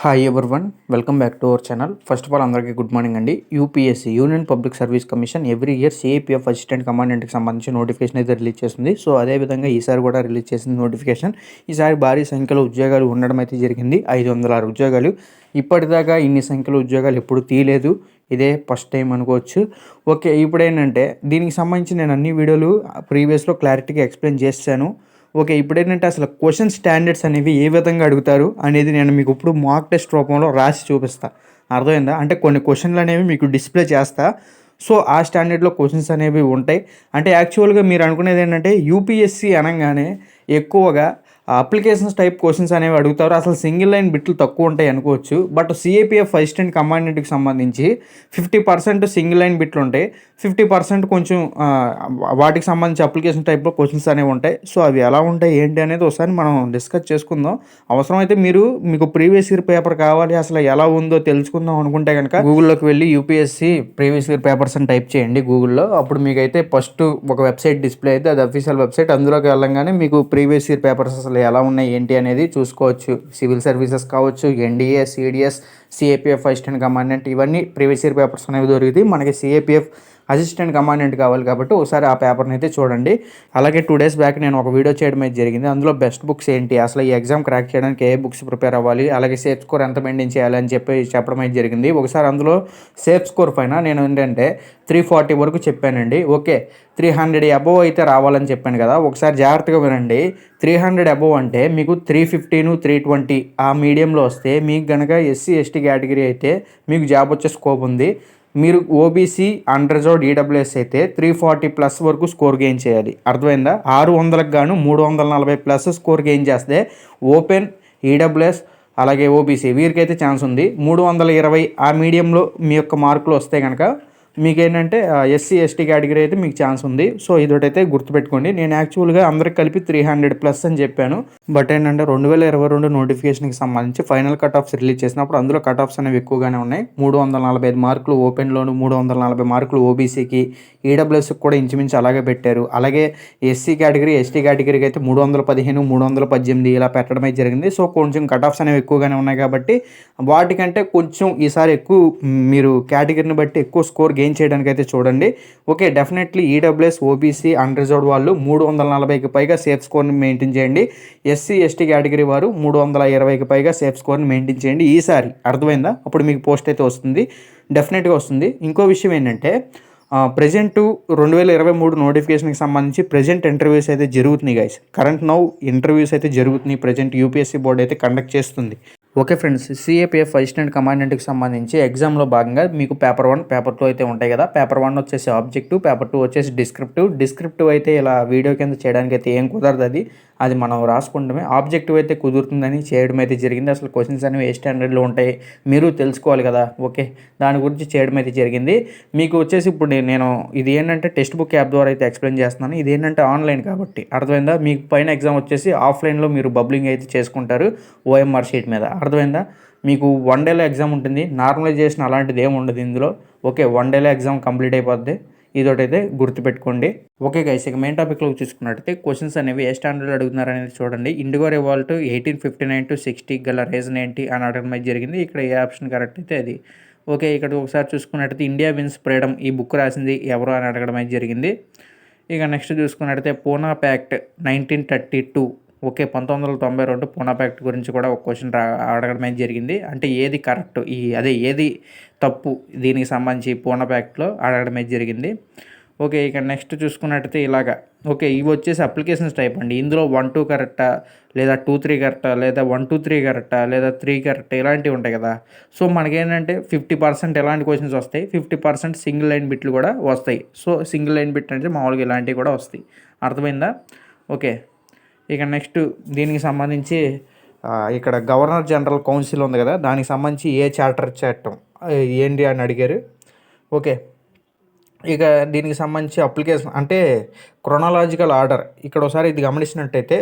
Hi everyone, welcome back to our channel. First of all అందరికీ good morning అండి. UPSC union public service commission every year CAPF assistant కమాండెంట్కి సంబంధించి notification అయితే release చేస్తుంది. So అదేవిధంగా ఈసారి కూడా రిలీజ్ చేసింది నోటిఫికేషన్. ఈసారి భారీ సంఖ్యలో ఉద్యోగాలు ఉండడం అయితే జరిగింది. 506 ఉద్యోగాలు. ఇప్పటిదాకా ఇన్ని సంఖ్యలో ఉద్యోగాలు ఎప్పుడు తీయలేదు. ఇదే ఫస్ట్ టైం అనుకోవచ్చు. ఓకే, ఇప్పుడు ఏంటంటే దీనికి సంబంధించి నేను అన్ని వీడియోలు ప్రీవియస్లో క్లారిటీగా ఎక్స్ప్లెయిన్ చేశాను. ఓకే, ఇప్పుడు ఏంటంటే అసలు క్వశ్చన్ స్టాండర్డ్స్ అనేవి ఏ విధంగా అడుగుతారు అనేది నేను మీకు ఇప్పుడు మాక్ టెస్ట్ రూపంలో రాసి చూపిస్తా. అర్థమైందా? అంటే కొన్ని క్వశ్చన్లు అనేవి మీకు డిస్ప్లే చేస్తా. సో ఆ స్టాండర్డ్లో క్వశ్చన్స్ అనేవి ఉంటాయి. అంటే యాక్చువల్గా మీరు అనుకునేది ఏంటంటే యూపీఎస్సీ అనగానే ఎక్కువగా అప్లికేషన్స్ టైప్ క్వశ్చన్స్ అనేవి అడుగుతారు. అసలు సింగిల్ లైన్ బిట్లు తక్కువ ఉంటాయి అనుకోవచ్చు. బట్ సిఏపిఎఫ్ అసిస్టెంట్ కమాండెంట్కి సంబంధించి 50% సింగిల్ లైన్ బిట్లు ఉంటాయి. 50% కొంచెం వాటికి సంబంధించి అప్లికేషన్ టైప్లో క్వశ్చన్స్ అనేవి ఉంటాయి. సో అవి ఎలా ఉంటాయి ఏంటి అనేది ఒకసారి మనం డిస్కస్ చేసుకుందాం. అవసరమైతే మీకు ప్రీవియస్ ఇయర్ పేపర్ కావాలి, అసలు ఎలా ఉందో తెలుసుకుందాం అనుకుంటే కనుక గూగుల్లోకి వెళ్ళి యూపీఎస్సీ ప్రీవియస్ ఇయర్ పేపర్స్ అని టైప్ చేయండి గూగుల్లో. అప్పుడు మీకైతే ఫస్ట్ ఒక వెబ్సైట్ డిస్ప్లే అయితే అది అఫీషియల్ వెబ్సైట్. అందులోకి వెళ్ళంగానే మీకు ప్రీవియస్ ఇయర్ పేపర్స్ అసలు ఎలా ఉన్నాయి ఏంటి అనేది చూసుకోవచ్చు. సివిల్ సర్వీసెస్ కావచ్చు, NDA, CDS, CAPF assistant commandant, ఇవన్నీ ప్రీవియస్ ఇయర్ పేపర్స్ అనేవి దొరుకుతాయి. మనకి సిఏపిఎఫ్ అసిస్టెంట్ కమాండెంట్ కావాలి కాబట్టి ఒకసారి ఆ పేపర్ని అయితే చూడండి. అలాగే 2 days బ్యాక్ నేను ఒక వీడియో చేయడం అయితే జరిగింది. అందులో బెస్ట్ బుక్స్ ఏంటి, అసలు ఈ ఎగ్జామ్ క్రాక్ చేయడానికి ఏ బుక్స్ ప్రిపేర్ అవ్వాలి, అలాగే సేఫ్ స్కోర్ ఎంత మెయింటైన్ చేయాలి అని చెప్పడం అయితే జరిగింది. ఒకసారి అందులో సేఫ్ స్కోర్ పైన నేను ఏంటంటే 340 వరకు చెప్పానండి. ఓకే, 300 అబోవ్ అయితే రావాలని చెప్పాను కదా. ఒకసారి జాగ్రత్తగా వినండి. 300 అబోవ్ అంటే మీకు 315, 320 ఆ మీడియంలో వస్తే మీకు కనుక ఎస్సీ ఎస్టీ కేటగిరీ అయితే మీకు జాబ్ వచ్చే స్కోప్ ఉంది. మీరు ఓబీసీ, అన్రిజర్వ్డ్, ఈడబ్ల్యూఎస్ అయితే 340+ వరకు స్కోర్ గెయిన్ చేయాలి. అర్థమైందా? 600కు గాను 340+ స్కోర్ గెయిన్ చేస్తే ఓపెన్, ఈడబ్ల్యూఎస్ అలాగే ఓబీసీ వీరికైతే ఛాన్స్ ఉంది. 320 ఆ మీడియంలో మీ యొక్క మార్కులు వస్తే కనుక మీకేంటంటే ఎస్సీ ఎస్టీ కేటగిరీ అయితే మీకు ఛాన్స్ ఉంది. సో ఇదొకటైతే గుర్తుపెట్టుకోండి. నేను యాక్చువల్గా అందరికి కలిపి 300+ అని చెప్పాను. బట్ ఏంటంటే 2022 నోటిఫికేషన్కి సంబంధించి ఫైనల్ కట్ ఆఫ్స్ రిలీజ్ చేసినప్పుడు అందులో కట్ ఆఫ్స్ అనేవి ఎక్కువగానే ఉన్నాయి. 345 మార్కులు ఓపెన్లోను, 340 మార్కులు ఓబీసీకి, ఈడబ్ల్యూఎస్కి కూడా ఇంచుమించు అలాగే పెట్టారు. అలాగే ఎస్సీ కేటగిరీ, ఎస్టీ కేటగిరీకి అయితే 315, 318 ఇలా పెట్టడం అయితే జరిగింది. సో కొంచెం కట్ ఆఫ్స్ అనేవి ఎక్కువగానే ఉన్నాయి కాబట్టి వాటికంటే కొంచెం ఈసారి ఎక్కువ మీరు కేటగిరీని బట్టి ఎక్కువ స్కోర్ గెయిన్ చేయడానికి అయితే చూడండి. Okay, definitely EWS, OBC, unreserved వాళ్ళు 340కి పైగా సేఫ్ స్కోర్ని మెయింటైన్ చేయండి. ఎస్సీ ఎస్టీ కేటగిరీ వారు 320కి పైగా సేఫ్ స్కోర్ని మెయింటైన్ చేయండి ఈసారి. అర్థమైందా? అప్పుడు మీకు పోస్ట్ అయితే వస్తుంది, డెఫినెట్గా వస్తుంది. ఇంకో విషయం ఏంటంటే ప్రజెంట్ 2023 నోటిఫికేషన్కి సంబంధించి ప్రజెంట్ ఇంటర్వ్యూస్ అయితే జరుగుతున్నాయి గైస్. కరెంట్ నౌ ఇంటర్వ్యూస్ అయితే జరుగుతున్నాయి. ప్రజెంట్ యూపీఎస్సీ బోర్డు అయితే కండక్ట్ చేస్తుంది. ఓకే ఫ్రెండ్స్, సిఏపిఎఫ్ అసిస్టెంట్ కమాండెంట్కి సంబంధించి ఎగ్జామ్లో భాగంగా మీకు పేపర్ 1, పేపర్ 2 అయితే ఉంటాయి కదా. పేపర్ 1 వచ్చేసి ఆబ్జెక్టివ్, పేపర్ 2 వచ్చేసి డిస్క్రిప్టివ్ అయితే ఇలా వీడియో కింద చేయడానికి అయితే ఏం కుదరదు. అది మనం రాసుకుంటామే. ఆబ్జెక్టివ్ అయితే కుదురుతుందని చేయడం అయితే జరిగింది. అసలు క్వశ్చన్స్ అనేవి ఏ స్టాండర్డ్లో ఉంటాయి మీరు తెలుసుకోవాలి కదా. ఓకే, దాని గురించి చేయడం అయితే జరిగింది. మీకు వచ్చేసి ఇప్పుడు నేను ఇది ఏంటంటే టెక్స్ట్ బుక్ యాప్ ద్వారా అయితే ఎక్స్ప్లెయిన్ చేస్తున్నాను. ఇది ఏంటంటే ఆన్లైన్ కాబట్టి అర్థమైందా. మీకు పైన ఎగ్జామ్ వచ్చేసి ఆఫ్లైన్లో మీరు బబ్లింగ్ అయితే చేసుకుంటారు ఓఎంఆర్ షీట్ మీద. అర్థమైందా? మీకు 1 dayలో ఎగ్జామ్ ఉంటుంది. నార్మలైజేషన్ అలాంటిది ఏమి ఉండదు ఇందులో. ఓకే, 1 dayలో ఎగ్జామ్ కంప్లీట్ అయిపోద్ది. ఇదొకటైతే గుర్తుపెట్టుకోండి. ఓకే గైస్, ఇక మెయిన్ టాపిక్లోకి చూసుకున్నట్టయితే క్వశ్చన్స్ అనేవి ఏ స్టాండర్డ్లో అడుగుతున్నారు అనేది చూడండి. ఇండిగో రివాల్ట్ 1859 to 60 గల రీజన్ ఏంటి అని అడగడం అయితే జరిగింది. ఇక్కడ ఏ ఆప్షన్ కరెక్ట్ అయితే అది. ఓకే, ఇక్కడ ఒకసారి చూసుకున్నట్టయితే ఇండియా విన్స్ ఫ్రీడమ్ ఈ బుక్ రాసింది ఎవరు అని అడగడం అయితే జరిగింది. ఇక నెక్స్ట్ చూసుకున్నట్టయితే Poona pact 1932. Okay, 1992 Poona pact గురించి కూడా ఒక క్వశ్చన్ అడగడం అయితే జరిగింది. అంటే ఏది కరెక్ట్, ఏది తప్పు దీనికి సంబంధించి పూనా ప్యాక్ట్లో అడగడం అయితే జరిగింది. ఓకే, ఇక నెక్స్ట్ చూసుకున్నట్టయితే ఇలాగా. ఓకే, ఇవి వచ్చేసి అప్లికేషన్స్ టైప్ అండి. ఇందులో 1, 2 కరెక్టా, లేదా 2, 3 కరెక్టా, లేదా 1, 2, 3 కరెక్టా, లేదా 3 కరెక్ట్, ఇలాంటివి ఉంటాయి కదా. సో మనకేంటంటే 50% ఎలాంటి క్వశ్చన్స్ వస్తాయి, 50% సింగిల్ లైన్ బిట్లు కూడా వస్తాయి. సో సింగిల్ లైన్ బిట్ అంటే మామూలుగా ఇలాంటివి కూడా వస్తాయి. అర్థమైందా? ఓకే, ఇక నెక్స్ట్ దీనికి సంబంధించి ఇక్కడ గవర్నర్ జనరల్ కౌన్సిల్ ఉంది కదా, దానికి సంబంధించి ఏ చార్టర్ చట్టం ఏంటి అని అడిగారు. ఓకే, ఇక దీనికి సంబంధించి అప్లికేషన్ అంటే క్రొనాలజికల్ ఆర్డర్. ఇక్కడ ఒకసారి ఇది గమనించినట్టయితే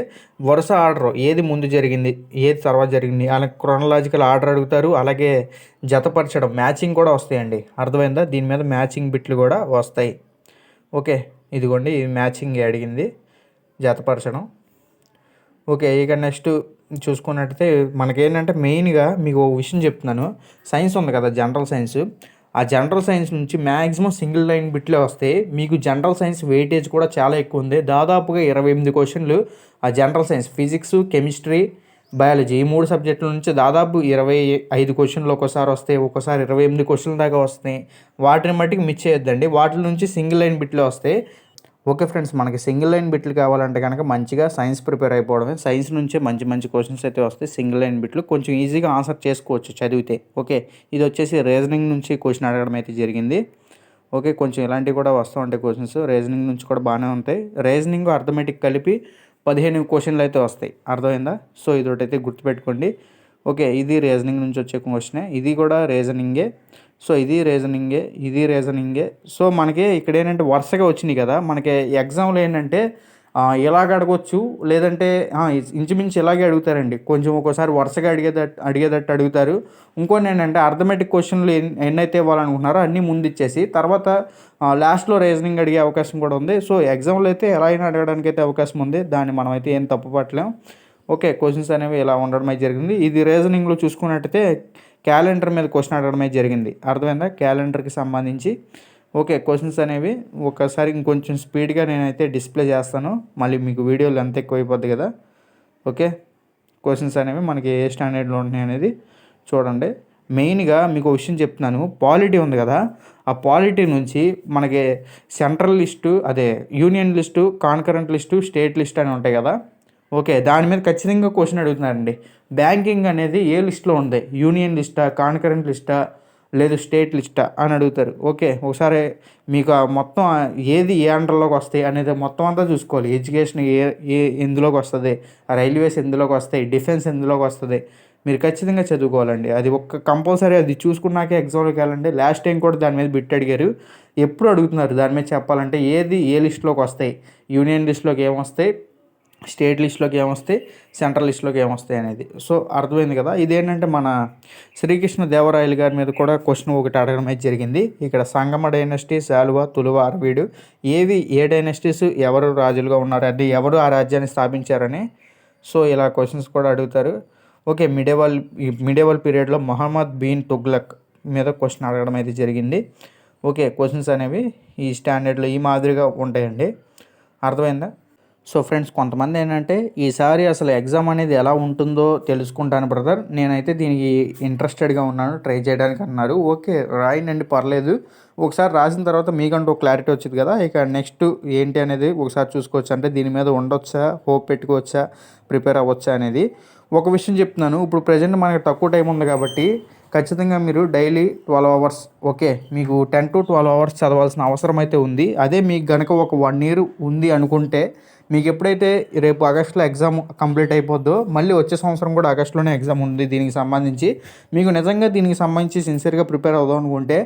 వరుస ఆర్డర్ ఏది ముందు జరిగింది, ఏది తర్వాత జరిగింది, అలాగే క్రొనాలజికల్ ఆర్డర్ అడుగుతారు. అలాగే జతపరచడం, మ్యాచింగ్ కూడా వస్తాయండి. అర్థమైందా? దీని మీద మ్యాచింగ్ బిట్లు కూడా వస్తాయి. ఓకే, ఇదిగోండి మ్యాచింగ్ అడిగింది, జతపరచడం. ఓకే, ఇక నెక్స్ట్ చూసుకున్నట్టయితే మనకేంటంటే మెయిన్‌గా మీకు ఒక విషయం చెప్తున్నాను. సైన్స్ ఉంది కదా! General science. ఆ జనరల్ సైన్స్ నుంచి మాక్సిమం సింగిల్ లైన్ బిట్లే వస్తాయి. మీకు జనరల్ సైన్స్ వెయిటేజ్ కూడా చాలా ఎక్కువుంది. దాదాపుగా 28 క్వెషన్‌లు ఆ general science physics, chemistry, biology ఈ 3 సబ్జెక్టుల నుంచి దాదాపు 25 క్వెషన్‌లు ఒక్కోసారి వస్తాయి. ఒక్కోసారి 28 క్వెషన్‌ల దాకా వస్తున్నాయి. వాటిని మట్టికి మిస్ చేయొద్దండి. వాటిల నుంచి సింగిల్ లైన్ బిట్లే వస్తాయి. ఓకే ఫ్రెండ్స్, మనకి సింగిల్ లైన్ బిట్లు కావాలంటే కనుక మంచిగా సైన్స్ ప్రిపేర్ అయిపోవడమే. సైన్స్ నుంచే మంచి మంచి క్వెషన్స్ అయితే వస్తాయి. సింగిల్ లైన్ బిట్లు కొంచెం ఈజీగా ఆన్సర్ చేసుకోవచ్చు చదివితే. ఓకే, ఇది వచ్చేసి రీజనింగ్ నుంచి క్వశ్చన్ అడగడం అయితే జరిగింది. ఓకే, కొంచెం ఇలాంటివి కూడా వస్తూ ఉంటాయి క్వశ్చన్స్. రీజనింగ్ నుంచి కూడా బాగానే ఉంటాయి. రీజనింగ్ అర్థమెటిక్ కలిపి 15 క్వశ్చన్లు అయితే వస్తాయి. అర్థమైందా? సో ఇదొకటైతే గుర్తుపెట్టుకోండి. ఓకే, ఇది రీజనింగ్ నుంచి వచ్చే క్వశ్చనే. ఇది కూడా రీజనింగే. సో ఇది రీజనింగే, ఇది రీజనింగే. సో మనకి ఇక్కడ ఏంటంటే వరుసగా వచ్చినాయి కదా! మనకి ఎగ్జామ్‌లో ఏంటంటే ఇలాగ అడగొచ్చు, లేదంటే ఇంచుమించు ఇలాగే అడుగుతారండి. కొంచెం ఒక్కోసారి వరుసగా అడిగేటట్టు అడుగుతారు. ఇంకోటి ఏంటంటే అర్థమెటిక్ క్వశ్చన్లు ఎన్నైతే ఇవ్వాలనుకుంటున్నారో అన్నీ ముందు ఇచ్చేసి తర్వాత లాస్ట్‌లో రీజనింగ్ అడిగే అవకాశం కూడా ఉంది. సో ఎగ్జామ్‌లో అయితే ఎలా అయినా అడగడానికి అయితే అవకాశం ఉంది. దాన్ని మనం అయితే ఏం తప్పు పట్టలేం. ఓకే, క్వశ్చన్స్ అనేవి ఇలా ఉండడం అయితే జరిగింది. ఇది రీజనింగ్‌లో చూసుకున్నట్టయితే క్యాలెండర్ మీద క్వశ్చన్ అడగడం అయితే జరిగింది. అర్థమైందా? క్యాలెండర్‌కి సంబంధించి ఓకే, క్వశ్చన్స్ అనేవి ఒకసారి ఇంకొంచెం స్పీడ్‌గా నేనైతే డిస్ప్లే చేస్తాను. మళ్ళీ మీకు వీడియో లెంత్ ఎక్కువైపోద్ది కదా! ఓకే, క్వశ్చన్స్ అనేవి మనకి ఏ స్టాండర్డ్‌లో ఉంటున్నాయి అనేది చూడండి. మెయిన్‌గా మీకు ఒక విషయం చెప్తున్నాను. పాలిటీ ఉంది కదా! ఆ పాలిటీ నుంచి మనకి సెంట్రల్ లిస్టు, అదే union list, concurrent list, state list అని ఉంటాయి కదా! ఓకే, దాని మీద ఖచ్చితంగా క్వశ్చన్ అడుగుతున్నారండి. బ్యాంకింగ్ అనేది ఏ లిస్ట్‌లో ఉంది? యూనియన్ లిస్టా, కాన్కరెంట్ లిస్టా, లేదు స్టేట్ లిస్టా అని అడుగుతారు. ఓకే, ఒకసారి మీకు మొత్తం ఏది ఏ అండర్‌లోకి వస్తాయి అనేది మొత్తం అంతా చూసుకోవాలి. ఎడ్యుకేషన్ ఏ ఏ ఎందులోకి వస్తది? రైల్వేస్ ఎందులోకి వస్తాయి? డిఫెన్స్ ఎందులోకి వస్తది? మీరు ఖచ్చితంగా చదువుకోవాలండి. అది కంపల్సరీ అది చూసుకున్నాకే ఎగ్జామ్‌లోకి వెళ్ళండి. లాస్ట్ టైం కూడా దాని మీద బిట్ అడిగారు. ఎప్పుడు అడుగుతున్నారు దాని మీద చెప్పాలంటే ఏది ఏ లిస్ట్‌లోకి వస్తాయి? యూనియన్ లిస్ట్‌లోకి ఏమొస్తాయి? స్టేట్ లిస్ట్‌లోకి ఏమొస్తాయి? సెంట్రల్ లిస్ట్‌లోకి ఏమొస్తాయి అనేది. సో అర్థమైంది కదా! ఇదేంటంటే మన శ్రీకృష్ణ దేవరాయలు గారి మీద కూడా క్వశ్చన్ ఒకటి అడగడం అయితే జరిగింది. ఇక్కడ సంగమ డైనస్టీ, శాలువ, తులువ, అరవీడు ఏవి ఏ డైనస్టీస్ ఎవరు రాజులుగా ఉన్నారు? అది ఎవరు ఆ రాజ్యాన్ని స్థాపించారని. సో ఇలా క్వశ్చన్స్ కూడా అడుగుతారు. ఓకే, మిడేవల్ పీరియడ్‌లో మొహమ్మద్ బిన్ తుగ్లక్ మీద క్వశ్చన్ అడగడం అయితే జరిగింది. ఓకే, క్వశ్చన్స్ అనేవి ఈ స్టాండర్డ్‌లో ఈ మాదిరిగా ఉంటాయండి. అర్థమైందా? సో ఫ్రెండ్స్, కొంతమంది ఏంటంటే ఈసారి అసలు ఎగ్జామ్ అనేది ఎలా ఉంటుందో తెలుసుకుంటాను బ్రదర్, నేనైతే దీనికి ఇంట్రెస్టెడ్గా ఉన్నాను, ట్రై చేయడానికి అన్నారు. ఓకే, రాయండి, పర్లేదు. ఒకసారి రాసిన తర్వాత మీకంటూ క్లారిటీ వచ్చింది కదా, ఇక నెక్స్ట్ ఏంటి అనేది ఒకసారి చూసుకోవచ్చు. అంటే దీని మీద ఉండొచ్చా, హోప్ పెట్టుకోవచ్చా, ప్రిపేర్ అవ్వచ్చా అనేది. ఒక విషయం చెప్తున్నాను, ఇప్పుడు ప్రజెంట్ మనకి తక్కువ టైం ఉంది కాబట్టి ఖచ్చితంగా మీరు డైలీ 12 అవర్స్, ఓకే, మీకు 10 to 12 అవర్స్ చదవాల్సిన అవసరం అయితే ఉంది. అదే మీకు కనుక ఒక 1 year ఉంది అనుకుంటే మీకు ఎప్పుడైతే రేపు ఆగస్టులో ఎగ్జామ్ కంప్లీట్ అయిపోద్దో మళ్ళీ వచ్చే సంవత్సరం కూడా ఆగస్టులోనే ఎగ్జామ్ ఉంది దీనికి సంబంధించి. మీకు నిజంగా దీనికి సంబంధించి సిన్సియర్గా ప్రిపేర్ అవుదాం అనుకుంటే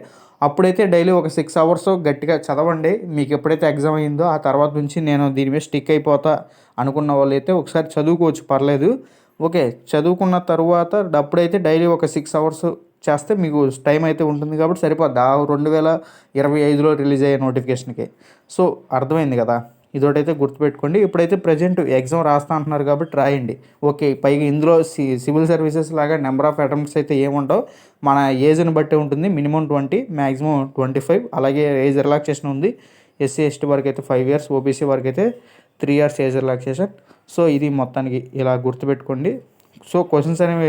అప్పుడైతే డైలీ ఒక 6 అవర్స్ గట్టిగా చదవండి. మీకు ఎప్పుడైతే ఎగ్జామ్ అయిందో ఆ తర్వాత నుంచి నేను దీని మీద స్టిక్ అయిపోతా అనుకున్న వాళ్ళు అయితే ఒకసారి చదువుకోవచ్చు, పర్లేదు. ఓకే, చదువుకున్న తర్వాత అప్పుడైతే డైలీ ఒక 6 అవర్స్ చేస్తే మీకు టైం అయితే ఉంటుంది కాబట్టి సరిపోద్ది. 2025లో రిలీజ్ అయ్యే నోటిఫికేషన్కి. సో అర్థమైంది కదా! ఇదొకటైతే గుర్తుపెట్టుకోండి. ఇప్పుడైతే ప్రజెంట్ ఎగ్జామ్ రాస్తా అంటున్నారు కాబట్టి రాయండి. ఓకే, పైగా ఇందులో సివిల్ సర్వీసెస్ లాగా నెంబర్ ఆఫ్ అటెంప్ట్స్ అయితే ఏముండవు. మన ఏజ్ని బట్టి ఉంటుంది. Minimum 20, maximum 25. అలాగే ఏజ్ రిలాక్సేషన్ ఉంది. ఎస్సీ ఎస్టీ వరకు అయితే 5 years, ఓబీసీ వరకు అయితే 3 years ఏజ్ రిలాక్సేషన్. సో ఇది మొత్తానికి ఇలా గుర్తుపెట్టుకోండి. సో క్వశ్చన్స్ అనేవి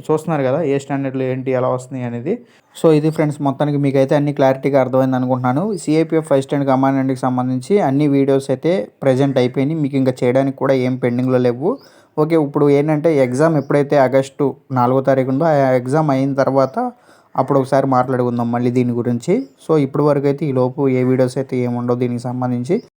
చూస్తున్నారు కదా, ఏ స్టాండర్డ్లో ఏంటి ఎలా వస్తున్నాయి అనేది. సో ఇది ఫ్రెండ్స్, మొత్తానికి మీకైతే అన్ని క్లారిటీగా అర్థమైంది అనుకుంటున్నాను. సిఐపిఎఫ్ ఫస్ట్ స్టాండ్ కమాండెంట్కి సంబంధించి అన్ని వీడియోస్ అయితే ప్రజెంట్ అయిపోయినాయి. మీకు ఇంకా చేయడానికి కూడా ఏం పెండింగ్లో లేవు. ఓకే, ఇప్పుడు ఏంటంటే ఎగ్జామ్ ఎప్పుడైతే ఆగస్టు 4వ తారీఖు ఉందో ఆ ఎగ్జామ్ అయిన తర్వాత అప్పుడు ఒకసారి మాట్లాడుకుందాం మళ్ళీ దీని గురించి. సో ఇప్పటి వరకు అయితే ఈ లోపు ఏ వీడియోస్ అయితే ఏముండవు దీనికి సంబంధించి.